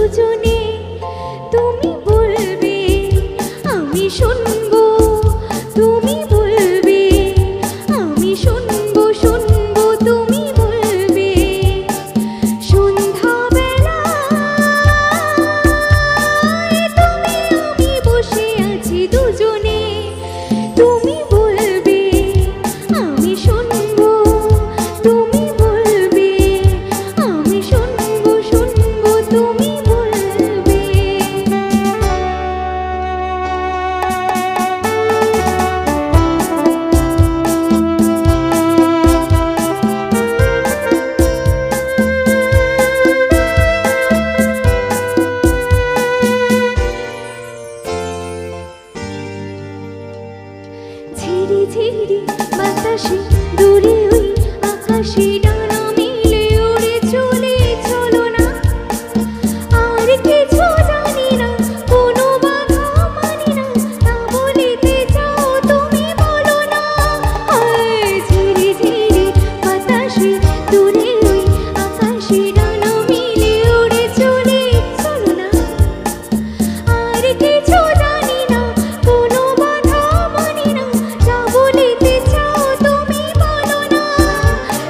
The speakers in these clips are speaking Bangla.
দুজনে তুমি বলবে আমি শুনবো তুমি বলবে আমি শুনবো শুনবো তুমি বলবে সন্ধ্যাবেলা তুমি আমি বসে আছি দুজনে তুমি বলবে আমি শুনবো তুমি বলবে আমি শুনবো শুনবো তুমি বলবে ঝিরি ঝিরি বাতাসে দূরে ওই আকাশে ডানা মেলে উড়ে চলে চলো না আর কিছু জানি না কোনো বাধা মানি না তা বলিতে চাও তুমি বলো না ঝিরি ঝিরি বাতাসে দূরে ওই আকাশে ডানা মেলে উড়ে চলে চলো না আর কিছু জানি না কোনো বাধা মানি না যা বলিতে চাও তুমি বলো না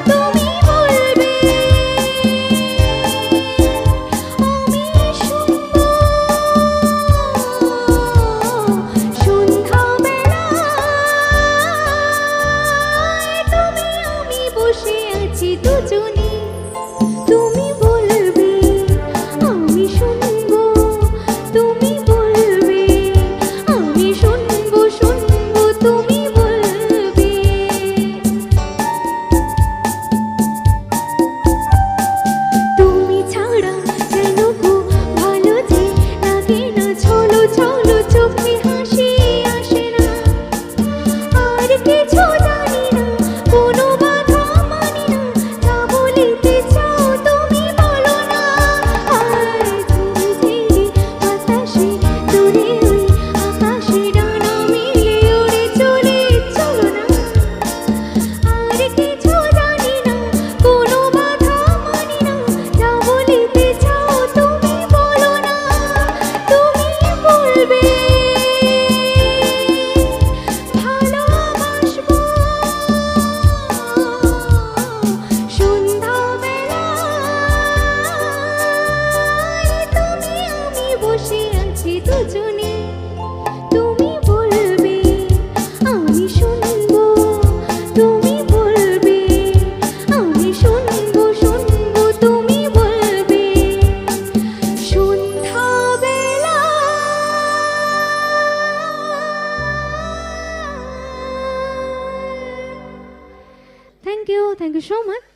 তুমি বলবে আমি শুনবো সন্ধ্যাবেলায় তুমি আমি বসে আছি দুজনে তুমি বলবে আমি শুনবো তুমি বলবে আমি শুনবো শুনবো তুমি বলবে তুমি ছাড়া যেন গো ভালো যে লাগে না ছলো ছলো চোখে হাসি আসে না আর কিছু জানি না কোনো বাধা মানি না তা বলিতে চাও তুমি বলো না ঝিরি ঝিরি বাতাসে দূরে ওই আকাশে ডানা মেলে উড়ে চলে চলো না আর কিছু জানি না কোনো বাধা মানি না যা বলিতে চাও তুমি বলো না তুমি বলবে ভালোবাসবো সন্ধ্যাবেলায় তুমি আমি বসে আছি দুজনে তুমি বলবে আমি শুনবো তুমি বলবে আমি শুনবো শুনবো তুমি বলবে সন্ধ্যাবেলা থ্যাংক ইউ সো মাচ